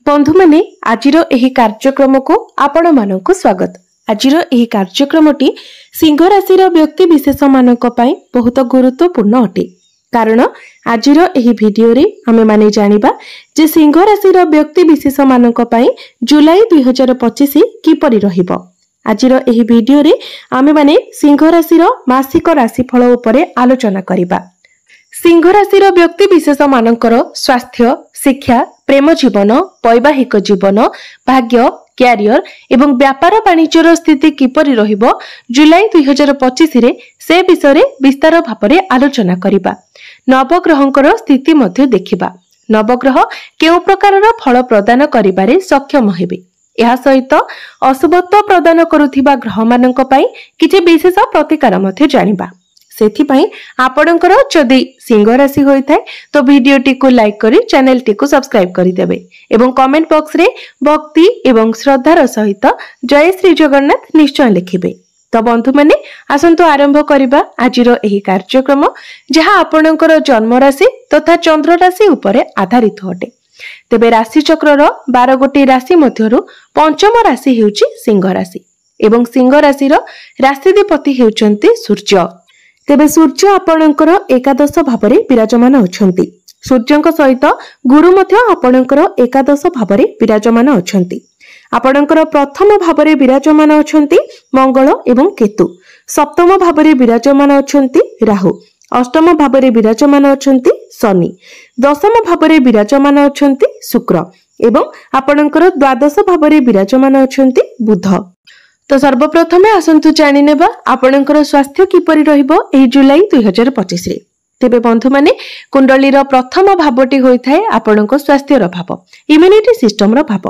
बंधु माने आजिर एही कार्यक्रम को आपण मानकु स्वागत। आजिर एही कार्यक्रमटी सिंह राशि व्यक्ति विशेष मानक पई बहुत गुरुत्वपूर्ण अटे। कारण आजिर एही वीडियो रे आमे माने जानिबा जे सिंह राशि व्यक्ति विशेष मानक पई जुलाई 2025 किपरि रहिबो। आजिर एही वीडियो रे आमे माने सिंह राशि मासिक राशिफल उपरे आलोचना करिबा। सिंह राशि व्यक्ति विशेष मानकर स्वास्थ्य, शिक्षा, प्रेम जीवन, वैवाहिक जीवन, भाग्य, क्यारियर एवं व्यापार वाणिज्यर स्थिति किपरि रहिबो जुलाई 2025 रे से विषय रे विस्तार भाବରେ आलोचना करिबा। नवग्रहंकर स्थिति मध्ये देखिबा। नवग्रह केउ प्रकारर फल प्रदान करिबारे सक्षम हेबे। एहा सहित अशुभत्व प्रदान करुथिबा ग्रह मानक पई किछि विशेष प्रतिकार मध्ये जानिबा। सेथिपई आपणकर जदि सिंह राशि होई थाए तो वीडियोटी को लाइक करी चैनल टी को सब्सक्राइब करि देबे एवं कमेंट बॉक्स रे भक्ति एवं श्रद्धार सहित जय श्री जगन्नाथ निश्चय लिखिबे। तो बंधु माने आसंतु आरंभ करिबा आजिर एही कार्यक्रम जहा आपणकर जन्म राशि तथा चंद्र राशि उपरे आधारित होटे। तेबे राशि चक्रर 12 गोटी राशि मध्यरु पंचम राशि हेउची सिंह राशि एवं सिंह राशि राशिधिपति हेउचंती सूर्य। तेबे सूर्य आपणकर एकादश भावरे विराजमान अछंती। सूर्यंक सहित गुरु मध्य आपणकर एकादश भावरे विराजमान अछंती। आपणकर प्रथम भावरे विराजमान अछंती मंगल एवं केतु। सप्तम भावरे विराजमान अछंती राहु। अष्टम भावरे विराजमान अछंती शनि। दशम भावरे विराजमान अछंती शुक्र एवं आपणकर द्वादश भावरे विराजमान अछंती बुध। तो सर्वप्रथमे आसंतु जानि नेबा आपणकर स्वास्थ्य किपरि रहिबो एही जुलाई 2025 रे। तेबे बंधु माने कुंडलीर प्रथम भावटी होई थाए आपणक स्वास्थ्यर भाव, इम्युनिटी सिस्टमर भाव।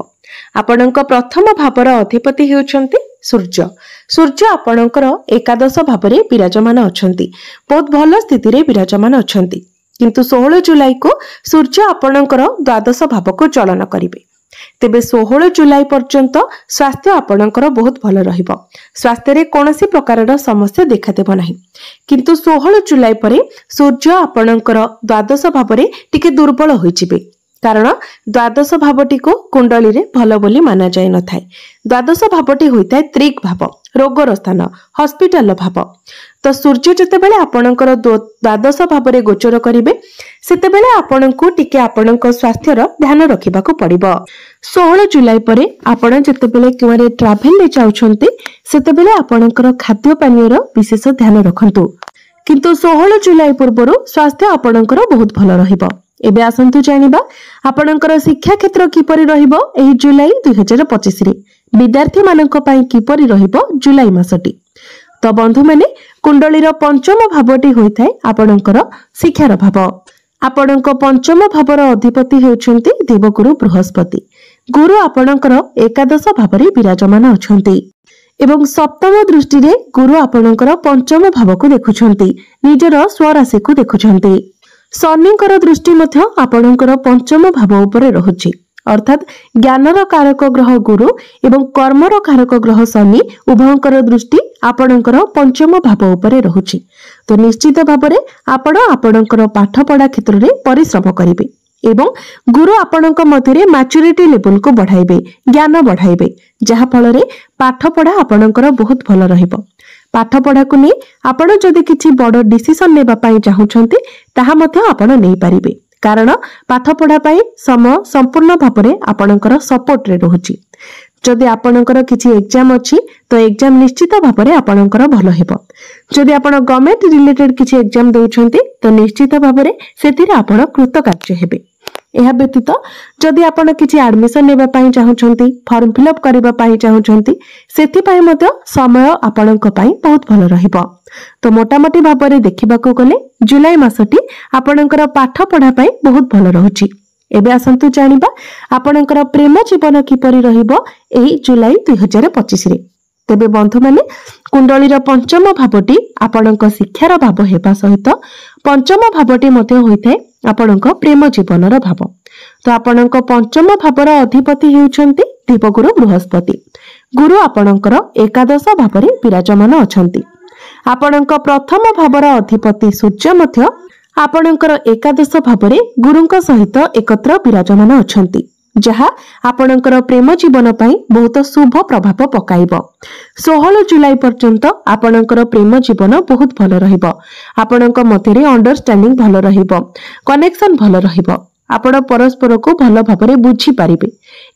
आपणक प्रथम भावर अधिपति हेउचंती सूर्य। सूर्य आपणकर एकादश भावरे विराजमान अछंती। बहुत भल स्थिति रे विराजमान अछंती। किंतु 16 जुलाई को सूर्य आपणकर द्वादश भाव को चलन करिवे। तेबे 16 जुलाई पर्यंत स्वास्थ्य आपणकर बहुत भल रहिबो। स्वास्थ्य रे कोनोसी प्रकारर समस्या देखा देबो नाही। किंतु 16 जुलाई परे सूर्य आपणकर द्वादश भावरे टिके दुर्बल होई जिवे। कारण द्वादश भावटी को कुंडली रे भल बोली माना जाय न थाए। द्वादश भावटी होइताय त्रिक भाव, रोगर स्थान, हॉस्पिटल भाव। तो सूर्य जतेबेले आपणकर द्वादश भावरे गोचर करिवे सेतेबेले आपणको टिके आपणक स्वास्थ्यर ध्यान रखिबाको पड़िबो। 16 जुलाई परे आपण जतेबेले केवारे ट्रैवल ले जाउछन्ते सेतेबेले आपणकर खाद्य पानीयर विशेष ध्यान रखंतु। किंतु 16 जुलाई पूर्वरु स्वास्थ्य आपणकर बहुत भल रहिबो। एबे आसंतु जानिबा आपणकर शिक्षा क्षेत्र किपरि रहिबो एही जुलाई 2025 रे। विद्यार्थी मानक पई किपरि रहिबो जुलाई मासटी। तो बंधु माने कुंडलीर पंचम भावटी होइथाय आपणकर शिक्षार भाव। आपणक पंचम भावर अधिपति हेउछन्ती देवगुरु बृहस्पति। गुरु आपणकर एकादश भावरे विराजमान अछन्ती एवं सप्तम दृष्टि रे गुरु आपणकर पंचम भाव को देखुछन्ती, निजर स्वराशि को देखुछन्ती। शनिकर दृष्टि मध्य आपणकर पंचम भाव उपरे रहुछि। अर्थात ज्ञानर कारक ग्रह गुरु एवं कर्मर कारक ग्रह शनि उभयंकर दृष्टि आपणकर पंचम भाव उपरे रहुछि। तो निश्चित भावरे आपण आपणकर पाठ पढ़ा क्षेत्र रे परिश्रम करिवे एवं गुरु आपणक मध्यरे मैच्योरिटी लेवल को बढ़ाइबे, ज्ञान बढ़ाइबे, जहा फल रे पाठ पढ़ा आपणकर बहुत भल रहिबो। पाठ पढ़ा को नै आपण जदि किछि बड़ डिसिजन नेबा पई चाहुछन्ते ताहा मध्य आपण नै पारिबे। कारण पाठ पढ़ा पई समय संपूर्ण भावरे आपणकर सपोर्ट रे रहुछि। जदि आपणकर किछि एग्जाम अछि तो एग्जाम निश्चित भावरे आपणकर भल हेबो। जदि आपण गवर्नमेंट रिलेटेड किछि एग्जाम देउछन्ते तो निश्चित भावरे सेथिरे आपण कृतकार्य हेबे। एहा व्यतीत जदि आपण किछि एडमिशन नेबा पई चाहुछन्ती, फॉर्म फिल अप करबा पई चाहुछन्ती सेथि पई मध्य समय आपणक पई बहुत भल रहिबो। तो मोटामोटी भावरे देखिबाको गले जुलाई मासटी आपणकर पाठ पढ़ा पई बहुत भल रहुछि। एबे आसंतु जानिबा आपणकर प्रेम जीवन किपरि रहिबो एही जुलाई 2025 रे। तेबे बंधु माने कुंडलीर पंचम भावटी आपणक शिक्षार भाव हेबा सहित पंचम भावटी मध्ये होइथाय आपणक प्रेम जीवनर भाव। तो आपणक पंचम भावर अधिपति हेउछन्ती देवगुरु बृहस्पति। गुरु आपणकर एकादश भावरे विराजमान अछन्ती। आपणक प्रथम भावर अधिपति सूर्य मध्य आपणकर एकादश भावरे गुरुंक सहित एकत्र विराजमान अछन्ती। जहा आपणकर प्रेम जीवन पाई बहुत शुभ प्रभाव पकाइब। 16 जुलाई पर्यंत आपणकर प्रेम जीवन बहुत भल रहिबो। आपणक मध्यरे अंडरस्टैंडिंग भल रहिबो, कनेक्शन भल रहिबो, आपण परस्पर को भल भाबरे बुझी पारिबे।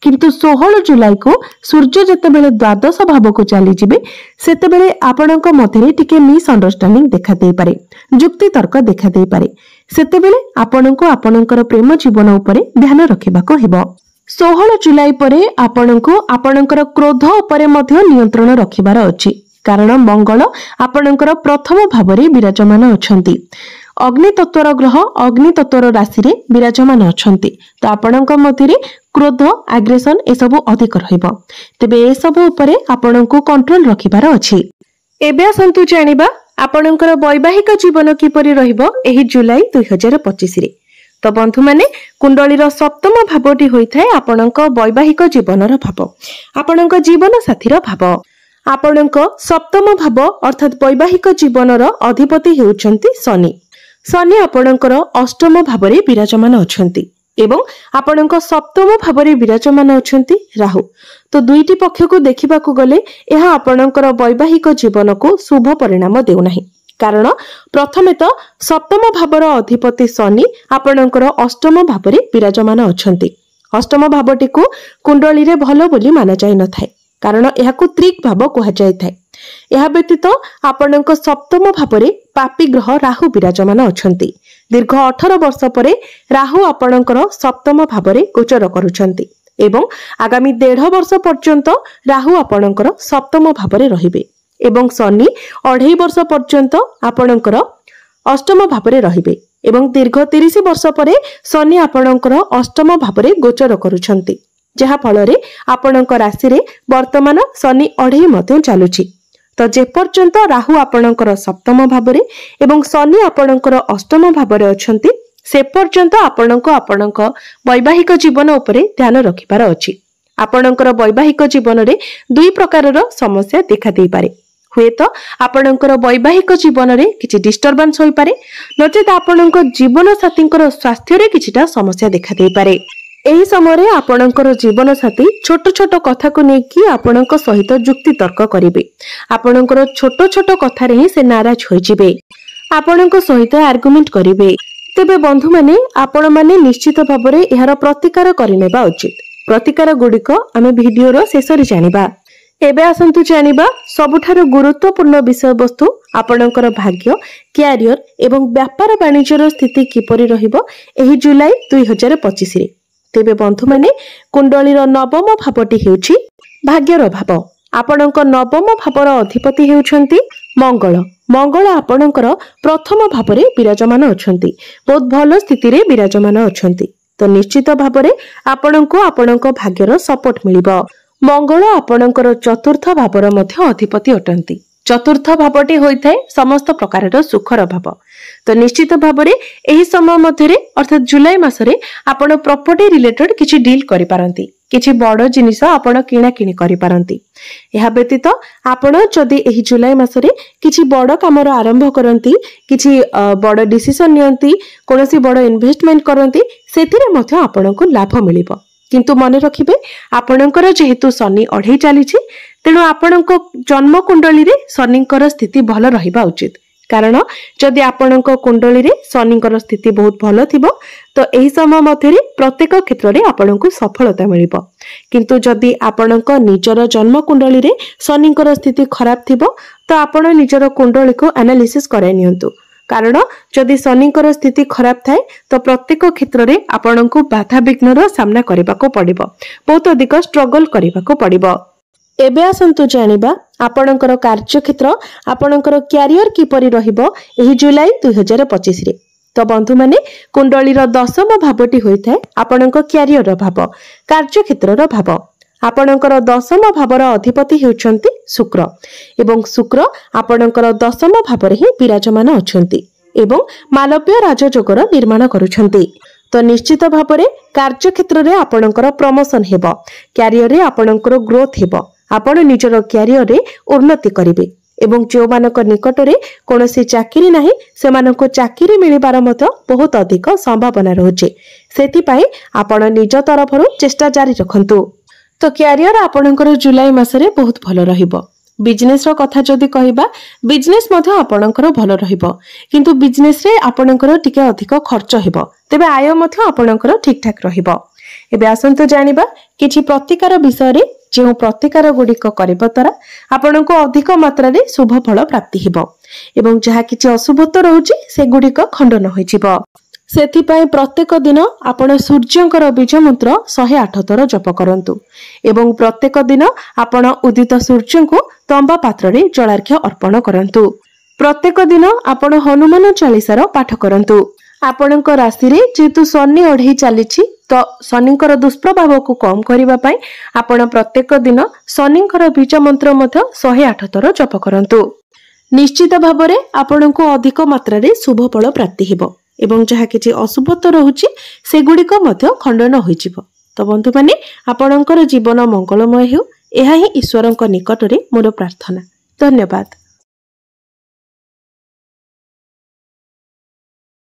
किंतु 16 जुलाई को सूर्य जेतेबेले द्वादश भाव को चली जिबे सेतेबेले आपणक मध्यरे टिके मिस अंडरस्टैंडिंग देखा देई पारे, जुक्ति तर्क देखा देई पारे। सेतेबेले आपणको आपणकर प्रेम जीवन उपरे ध्यान रखिबाको हेबो। 16 जुलाई परे आपणको आपणकर क्रोध उपरे मध्य नियंत्रण रखिबार अछि, कारण मंगल आपणकर प्रथम भावरे विराजमान अछंती। अग्नि तत्वर ग्रह अग्नि तत्वर राशि रे विराजमान अछंती, तो आपणक मध्यरे क्रोध एग्रेशन ए सब अधिक रहइबो। तबे ए सब उपरे आपणको कंट्रोल रखिबार अछि। एबे आसंतु जानिबा आपणकर वैवाहिक जीवन किपरि रहिबो एही जुलाई 2025 रे। तो बंधु माने कुंडलीर सप्तम भावटी होइथाय आपणक वैवाहिक जीवनर भाव, आपणक जीवन साथीर भाव। आपणक सप्तम भाव अर्थात वैवाहिक जीवनर अधिपति हेउछंती शनि। शनि आपणकर अष्टम भावरे विराजमान अछंती एवं आपणक सप्तम भावरे विराजमान अछंती राहु। तो दुईटी पक्ष को देखिबा को गले एहा आपणकर वैवाहिक जीवन को शुभ परिणाम देउ नाही, कारण प्रथमे तो सप्तम भावर अधिपति शनि आपणकर अष्टम भावरे विराजमान अछंती। अष्टम भावटी को कुंडली रे भलो बोली माना जाय न थाए, कारण एहाकु त्रिक भाव कहा जाय थाए। एहा व्यतीत आपणक सप्तम भावरे पापी ग्रह राहु विराजमान अछंती। दीर्घ 18 वर्ष परे राहु आपणकर सप्तम भावरे गोचर करूछंती एवं आगामी 1.5 वर्ष पर्यंत राहु आपणकर सप्तम भावरे रहिबे एवं शनि 2.5 वर्ष पर्यंत आपणकर अष्टम भावरे रहिबे एवं दीर्घ 30 वर्ष परे शनि आपणकर अष्टम भावरे गोचर करूछंती, जहा फलरे आपणक राशि रे वर्तमान शनि 2.5 मध्य चालुछि। तो जे पर्यंत राहु आपणकर सप्तम भावरे एवं शनि आपणकर अष्टम भावरे अछंती से पर्यंत आपणक वैवाहिक जीवन उपरे ध्यान रखिबार अछि। आपणकर वैवाहिक जीवन रे दुई प्रकारर समस्या देखा देई पारे। हुए तो आपणकर वैवाहिक जीवन रे किछि डिस्टर्बेंस होई पारे, नचेत आपणक जीवन साथींकर स्वास्थ्य रे किछिटा समस्या देखा देई पारे। एही समय आपणकर जीवन साथी छोट छोट कथा को नेकी आपणक सहित जुक्ति तर्क करिवे। आपणकर छोट छोट कथा रे ही से नाराज होई जिवे, आपणक सहित आर्गुमेंट करिवे। तेबे बंधु माने आपण माने निश्चित भाबरे एहार प्रतिकार करिनेबा उचित। प्रतिकार गुडिक आमे भिडियो रो शेष रे जानिबा। एबे आसंतु जानिबा सबुठारो गुरुत्वपूर्ण विषय वस्तु आपणकर भाग्य, क्यारियर एवं व्यापार वाणिज्यर स्थिति किपरि रहिबो एही जुलाई 2025 रे। तेबे बंधु माने कुंडलीर नवम भावटी हेउछि भाग्यर भाव। आपणक नवम भावर अधिपति हेउछंती मंगल। मंगल आपणकर प्रथम भावरे विराजमान अछंती, बहुत भलो स्थिति रे विराजमान अछंती। तो निश्चित भावरे आपणको आपणक भाग्यर सपोर्ट मिलिबो। मंगल आपणकर चतुर्थ भावर मध्य अधिपति अटंती। चतुर्थ भावटी होइथाय समस्त प्रकारर सुखर भाव। तो निश्चित भावरे एही समय मध्यरे अर्थात जुलाई मासरे आपण प्रॉपर्टी रिलेटेड किछि डील करि पारंती, किछि बड़ जिनिस आपण किणा किणी करि पारंती। एहा व्यतीत आपण जदि एही जुलाई मासरे किछि बड़ कामर आरंभ करंती, किछि बड़ डिसिजन नियंती, कोनोसी बड़ इन्वेस्टमेंट करंती, सेथिरे मध्य आपणको लाभ मिलिबो। किंतु मन रखिबे आपणकर जेहेतु शनि 2.5 चलीछि, तेणु आपणको जन्म कुंडली रे शनिकर स्थिति भल रहिबा उचित। कारण जदि आपणक कुंडली रे शनिकर स्थिति बहुत भल थिबो तो एही समय मध्यरे प्रत्येक क्षेत्र रे आपणको सफलता मिलिबो। किंतु जदि आपणक निजर जन्म कुंडली रे शनिकर स्थिति खराब थिबो तो आपण निजर कुंडली को एनालिसिस कराय नियंतु। कारण जदि शनिकर स्थिति खराब थाए तो प्रत्येक क्षेत्र रे आपणको बाधा विघ्नर सामना करबाको पड़िबो, बहुत अधिक स्ट्रगल करबाको पड़िबो। एबे आसंतु जानिबा आपणकर कार्यक्षेत्र आपणकर क्यारियर किपरि रहिबो एही जुलाई 2025 रे। तो बंधु माने कुंडलीर दशम भावटी होइथाय आपणक क्यारियर भाव, कार्यक्षेत्रर भाव। आपणकर दशम भावर अधिपति हेउछंती शुक्र एवं शुक्र आपणकर दशम भावरे ही विराजमान अछंती एवं मालव्य राजयोगर निर्माण करूछंती। तो निश्चित भावरे कार्यक्षेत्र रे आपणकर प्रमोशन हेबो, क्यारियर रे आपणकर ग्रोथ हेबो, आपण निजर क्यारियर रे उन्नति करिवे एवं जो मानक निकटरे कोनोसी चाकरी नाही सेमाननको चाकरी मिलिबार मत बहुत अधिक संभावना रहुचे। सेथिपाई आपण निज तरफरु चेष्टा जारी रखंतु। तो क्यारियर आपणकर जुलाई मासरे बहुत भलो रहिबो। बिजनेस रो कथा जदि कहिबा बिजनेस मध्ये आपणकर भलो रहिबो, किंतु बिजनेस रे आपणकर टिके अधिक खर्च हेबो, तेबे आय मध्ये आपणकर ठीक ठाक रहिबो। एबे आसंतु जानिबा किछि प्रतिकार विषय रे। जो प्रतिकार गुड़िक करबा द्वारा आपनको अधिक मात्रा रे शुभ फल प्राप्ति हेबो एवं जहा किछि अशुभत्व रहउछि से गुड़िक खंडन होइजिबो। सेथिपाई प्रत्येक दिन आपण सूर्यंकर बीज मंत्र 108 थर जप करंतु एवं प्रत्येक दिन आपण उदित सूर्य को तंबा पात्र रे जलार्घ्य अर्पण करंतु। प्रत्येक दिन आपण हनुमान चालीसार पाठ करंतु। आपणक राशि रे जेतु शनि ओढ़ई चलीछि तो शनिकर दुष्प्रभाव को कम करबा पई आपण प्रत्येक दिन शनिकर बीज मंत्र मध्य 108 थर जप करंतु। निश्चित भाव रे आपणको अधिक मात्रा रे शुभ फल प्राप्ति हेबो एवं जहा किछि अशुभत्व रहउछि से गुड़िक मध्य खंडन होइजिबो। तो बंधु माने आपणकर जीवन मंगलमय हेउ, एहा ही ईश्वरक निकट रे मोर प्रार्थना। धन्यवाद।